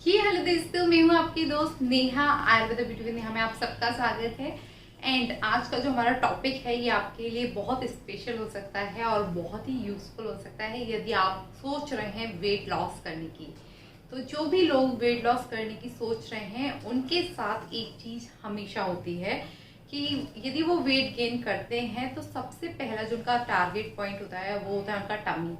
Hello दोस्तों, मैं हूँ आपकी दोस्त नेहा। आयुर्वेदा ब्यूटी विद नेहा में आप सबका स्वागत है। एंड आज का जो हमारा टॉपिक है ये आपके लिए बहुत स्पेशल हो सकता है और बहुत ही यूजफुल हो सकता है यदि आप सोच रहे हैं वेट लॉस करने की। तो जो भी लोग वेट लॉस करने की सोच रहे हैं उनके साथ एक चीज हमेशा होती है कि यदि वो वेट गेन करते हैं तो सबसे पहला जो उनका टारगेट पॉइंट होता है वो होता है उनका टमी।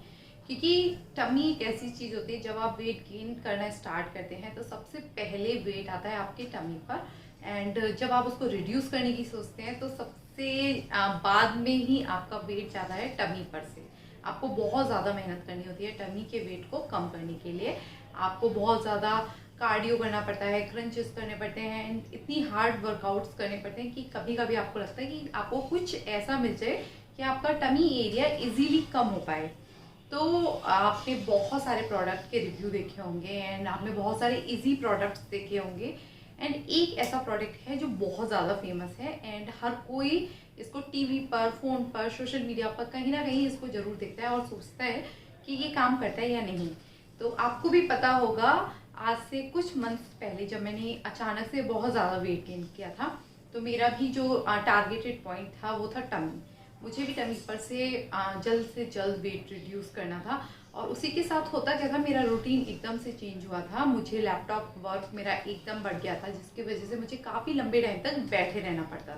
क्योंकि टमी एक ऐसी चीज होती है, जब आप वेट गेन करना स्टार्ट करते हैं तो सबसे पहले वेट आता है आपके टमी पर। एंड जब आप उसको रिड्यूस करने की सोचते हैं तो सबसे बाद में ही आपका वेट जाता है टमी पर से। आपको बहुत ज़्यादा मेहनत करनी होती है टमी के वेट को कम करने के लिए। आपको बहुत ज़्यादा कार्डियो करना पड़ता है, क्रंचेस करने पड़ते हैं एंड इतनी हार्ड वर्कआउट्स करने पड़ते हैं कि कभी कभी आपको लगता है कि आपको कुछ ऐसा मिल जाए कि आपका टमी एरिया इजीली कम हो पाए। तो आपने बहुत सारे प्रोडक्ट के रिव्यू देखे होंगे एंड आपने बहुत सारे इजी प्रोडक्ट्स देखे होंगे। एंड एक ऐसा प्रोडक्ट है जो बहुत ज़्यादा फेमस है एंड हर कोई इसको टीवी पर, फोन पर, सोशल मीडिया पर कहीं ना कहीं इसको जरूर देखता है और सोचता है कि ये काम करता है या नहीं। तो आपको भी पता होगा, आज से कुछ मंथ्स पहले जब मैंने अचानक से बहुत ज़्यादा वेट गेन किया था तो मेरा भी जो टारगेटेड पॉइंट था वो था टमी। मुझे भी टमी पर से जल्द वेट रिड्यूस करना था और उसी के साथ होता क्या था, मेरा रूटीन एकदम से चेंज हुआ था। मुझे लैपटॉप वर्क मेरा एकदम बढ़ गया था जिसकी वजह से मुझे काफ़ी लंबे टाइम तक बैठे रहना पड़ता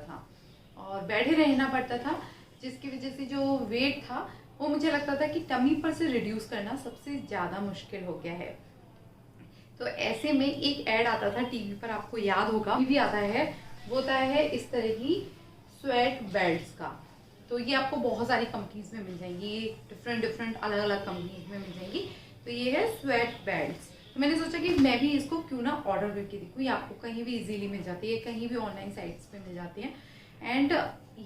था जिसकी वजह से जो वेट था वो मुझे लगता था कि टमी पर से रिड्यूस करना सबसे ज़्यादा मुश्किल हो गया है। तो ऐसे में एक ऐड आता था टीवी पर, आपको याद होगा, टीवी आता है, वो होता है इस तरह की स्वेट बेल्ट्स का। तो ये आपको बहुत सारी कंपनीज में मिल जाएंगी, ये डिफरेंट अलग अलग कंपनीज में मिल जाएंगी। तो ये है स्वेट बेल्ट्स। तो मैंने सोचा कि मैं भी इसको क्यों ना ऑर्डर करके देखूँ, ये आपको कहीं भी इजीली मिल जाती है, कहीं भी ऑनलाइन साइट्स पे मिल जाती है। एंड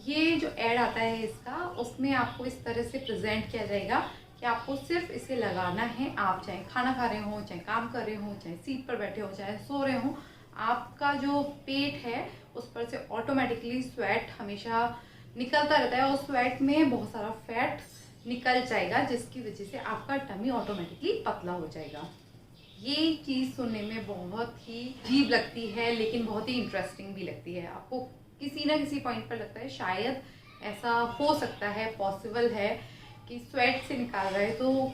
ये जो ऐड आता है इसका, उसमें आपको इस तरह से प्रेजेंट किया जाएगा कि आपको सिर्फ इसे लगाना है। आप चाहे खाना खा रहे हो, चाहे काम कर रहे हो, चाहे सीट पर बैठे हो, चाहे सो रहे हो, आपका जो पेट है उस पर से ऑटोमेटिकली स्वेट हमेशा निकलता रहता है और स्वेट में बहुत सारा फैट निकल जाएगा जिसकी वजह से आपका टमी ऑटोमेटिकली पतला हो जाएगा। ये चीज़ सुनने में बहुत ही अजीब लगती है लेकिन बहुत ही इंटरेस्टिंग भी लगती है। आपको किसी ना किसी पॉइंट पर लगता है शायद ऐसा हो सकता है, पॉसिबल है कि स्वेट से निकाल रहा है तो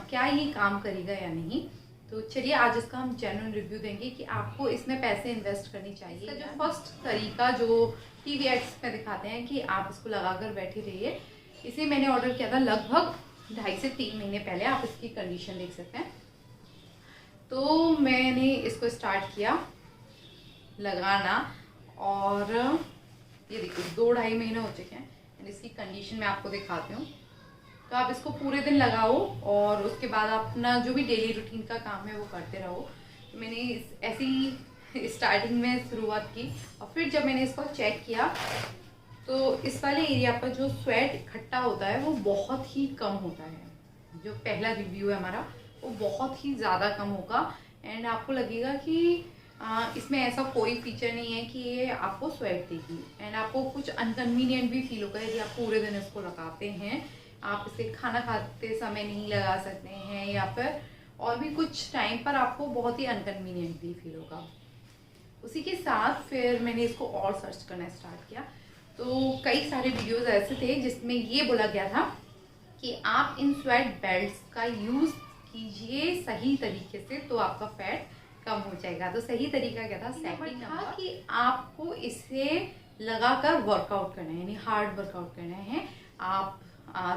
क्या ये काम करेगा या नहीं। तो चलिए आज इसका हम जेन्युइन रिव्यू देंगे कि आपको इसमें पैसे इन्वेस्ट करनी चाहिए। इसका जो फर्स्ट तरीका जो टीवी एड्स में दिखाते हैं कि आप इसको लगाकर बैठे रहिए, इसे मैंने ऑर्डर किया था लगभग 2.5 से 3 महीने पहले। आप इसकी कंडीशन देख सकते हैं। तो मैंने इसको स्टार्ट किया लगाना और ये देखिए 2-2.5 महीने हो चुके हैं। इसकी कंडीशन मैं आपको दिखाती हूँ। तो आप इसको पूरे दिन लगाओ और उसके बाद अपना जो भी डेली रूटीन का काम है वो करते रहो। तो मैंने ऐसी ही स्टार्टिंग में शुरुआत की और फिर जब मैंने इसको चेक किया तो इस वाले एरिया पर जो स्वेट इकट्ठा होता है वो बहुत ही कम होता है। जो पहला रिव्यू है हमारा वो बहुत ही ज़्यादा कम होगा एंड आपको लगेगा कि इसमें ऐसा कोई फीचर नहीं है कि ये आपको स्वेट देगी एंड आपको कुछ अनकन्वीनियंट भी फील होगा यदि आप पूरे दिन इसको लगाते हैं। आप इसे खाना खाते समय नहीं लगा सकते हैं या फिर और भी कुछ टाइम पर आपको बहुत ही अनकन्वीनियंट भी फील होगा। उसी के साथ फिर मैंने इसको और सर्च करना स्टार्ट किया तो कई सारे वीडियोस ऐसे थे जिसमें ये बोला गया था कि आप इन स्वेट बेल्ट्स का यूज़ कीजिए सही तरीके से तो आपका फैट कम हो जाएगा। तो सही तरीका क्या था, सेकंड था कि आपको इसे लगाकर वर्कआउट करना है, यानी हार्ड वर्कआउट करना है। आप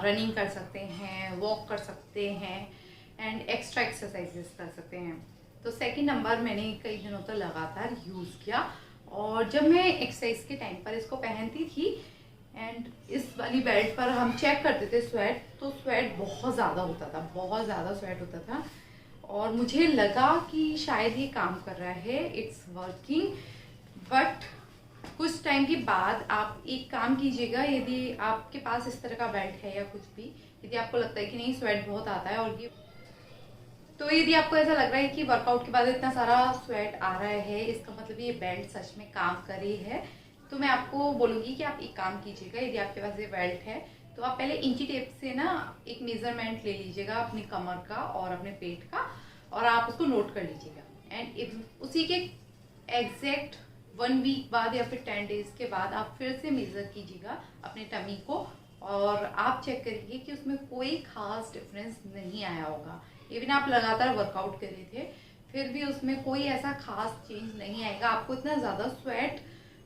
रनिंग कर सकते हैं, वॉक कर सकते हैं एंड एक्स्ट्रा एक्सरसाइजेस कर सकते हैं। तो सेकंड नंबर मैंने कई दिनों तक लगातार यूज़ किया और जब मैं एक्सरसाइज के टाइम पर इसको पहनती थी एंड इस वाली बेल्ट पर हम चेक करते थे स्वेट, तो स्वेट बहुत ज़्यादा होता था, बहुत ज़्यादा स्वेट होता था और मुझे लगा कि शायद ये काम कर रहा है, इट्स वर्किंग। बट कुछ टाइम के बाद आप एक काम कीजिएगा, यदि आपके पास इस तरह का बेल्ट है या कुछ भी, यदि आपको लगता है कि नहीं स्वेट बहुत आता है और ये, तो यदि आपको ऐसा लग रहा है कि वर्कआउट के बाद इतना सारा स्वेट आ रहा है इसका मतलब ये बेल्ट सच में काम कर रही है, तो मैं आपको बोलूँगी कि आप एक काम कीजिएगा। यदि आपके पास ये बेल्ट है तो आप पहले इंची टेप से ना एक मेजरमेंट ले लीजिएगा अपनी कमर का और अपने पेट का और आप उसको नोट कर लीजिएगा एंड उसी के एग्जैक्ट 1 वीक बाद या फिर 10 डेज के बाद आप फिर से मेजर कीजिएगा अपने टमी को, और आप चेक करिए कि उसमें कोई खास डिफरेंस नहीं आया होगा। इवन आप लगातार वर्कआउट कर रहे थे फिर भी उसमें कोई ऐसा खास चेंज नहीं आएगा। आपको इतना ज़्यादा स्वेट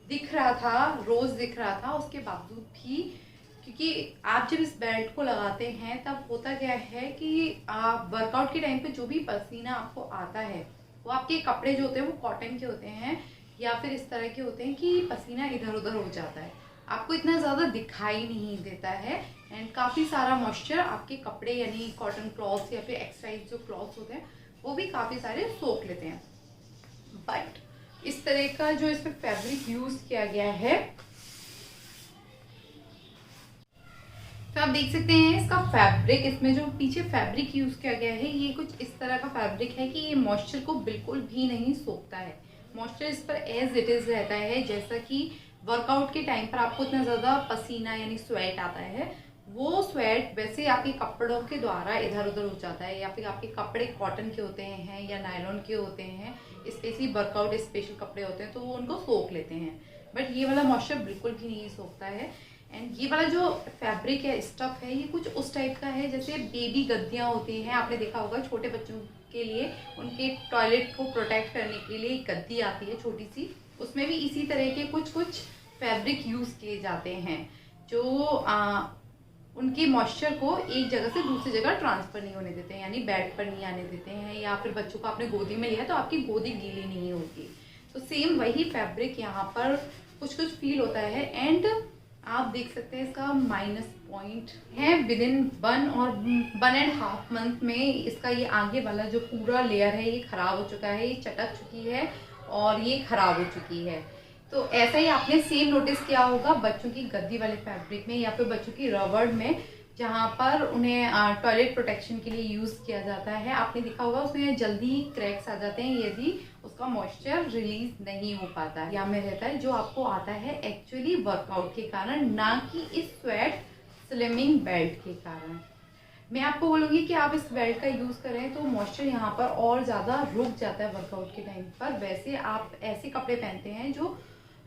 दिख रहा था, रोज दिख रहा था, उसके बावजूद भी, क्योंकि आप जब इस बेल्ट को लगाते हैं तब होता क्या है कि आप वर्कआउट के टाइम पे जो भी पसीना आपको आता है वो आपके कपड़े जो होते हैं वो कॉटन के होते हैं या फिर इस तरह के होते हैं कि पसीना इधर उधर हो जाता है, आपको इतना ज़्यादा दिखाई नहीं देता है। एंड काफ़ी सारा मॉइस्चर आपके कपड़े यानी कॉटन क्लॉथ्स या फिर एक्सरसाइज जो क्लॉथ्स होते हैं वो भी काफ़ी सारे सोख लेते हैं। बट इस तरह का जो इसमें फैब्रिक यूज किया गया है, तो आप देख सकते हैं इसका फैब्रिक, इसमें जो पीछे फैब्रिक यूज किया गया है ये कुछ इस तरह का फैब्रिक है कि ये मॉइस्चर को बिल्कुल भी नहीं सोखता है। मॉइस्चर इस पर एज इट इज रहता है। जैसा कि वर्कआउट के टाइम पर आपको इतना ज़्यादा पसीना यानी स्वेट आता है, वो स्वेट वैसे आपके कपड़ों के द्वारा इधर उधर हो जाता है, या फिर आपके कपड़े कॉटन के होते हैं या नायलॉन के होते हैं, स्पेशली वर्कआउट स्पेशल कपड़े होते हैं तो वो उनको सोख लेते हैं। बट ये वाला मॉइस्चर बिल्कुल भी नहीं सोखता है। एंड ये वाला जो फैब्रिक है, स्टफ है, ये कुछ उस टाइप का है जैसे बेबी गद्दियाँ होती हैं, आपने देखा होगा छोटे बच्चों के लिए उनके टॉयलेट को प्रोटेक्ट करने के लिए एक गद्दी आती है छोटी सी, उसमें भी इसी तरह के कुछ फैब्रिक यूज किए जाते हैं जो उनके मॉइस्चर को एक जगह से दूसरी जगह ट्रांसफर नहीं होने देते हैं, यानी बेड पर नहीं आने देते हैं, या फिर बच्चों को आपने गोदी में लिया तो आपकी गोदी गीली नहीं होगी। तो सेम वही फैब्रिक यहाँ पर कुछ फील होता है। एंड आप देख सकते हैं इसका माइनस पॉइंट है विद इन 1.5 मंथ में इसका ये आगे वाला जो पूरा लेयर है ये खराब हो चुका है, ये चटक चुकी है और ये खराब हो चुकी है। तो ऐसा ही आपने सेम नोटिस किया होगा बच्चों की गद्दी वाले फैब्रिक में या फिर बच्चों की रबड़ में, जहाँ पर उन्हें टॉयलेट प्रोटेक्शन के लिए यूज़ किया जाता है। आपने देखा होगा उसमें जल्दी क्रैक्स आ जाते हैं यदि उसका मॉइस्चर रिलीज नहीं हो पाता है या में रहता है, जो आपको आता है एक्चुअली वर्कआउट के कारण, ना कि इस स्वेट स्लिमिंग बेल्ट के कारण। मैं आपको बोलूँगी कि आप इस बेल्ट का यूज़ करें तो मॉइस्चर यहाँ पर और ज़्यादा रुक जाता है वर्कआउट के टाइम पर। वैसे आप ऐसे कपड़े पहनते हैं जो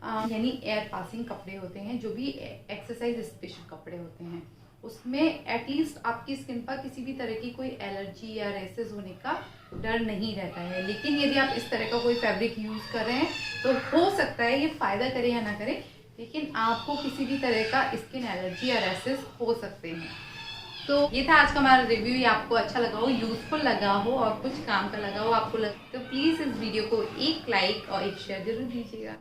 यानी एयर पासिंग कपड़े होते हैं, जो भी एक्सरसाइज स्पेशल कपड़े होते हैं, उसमें एटलीस्ट आपकी स्किन पर किसी भी तरह की कोई एलर्जी या रेसेस होने का डर नहीं रहता है। लेकिन यदि आप इस तरह का कोई फैब्रिक यूज़ कर रहे हैं तो हो सकता है ये फ़ायदा करे या ना करे, लेकिन आपको किसी भी तरह का स्किन एलर्जी या रेसेस हो सकते हैं। तो ये था आज का हमारा रिव्यू। ये आपको अच्छा लगा हो, यूजफुल लगा हो और कुछ काम का लगा हो आपको तो प्लीज़ इस वीडियो को एक लाइक और एक शेयर जरूर दीजिएगा।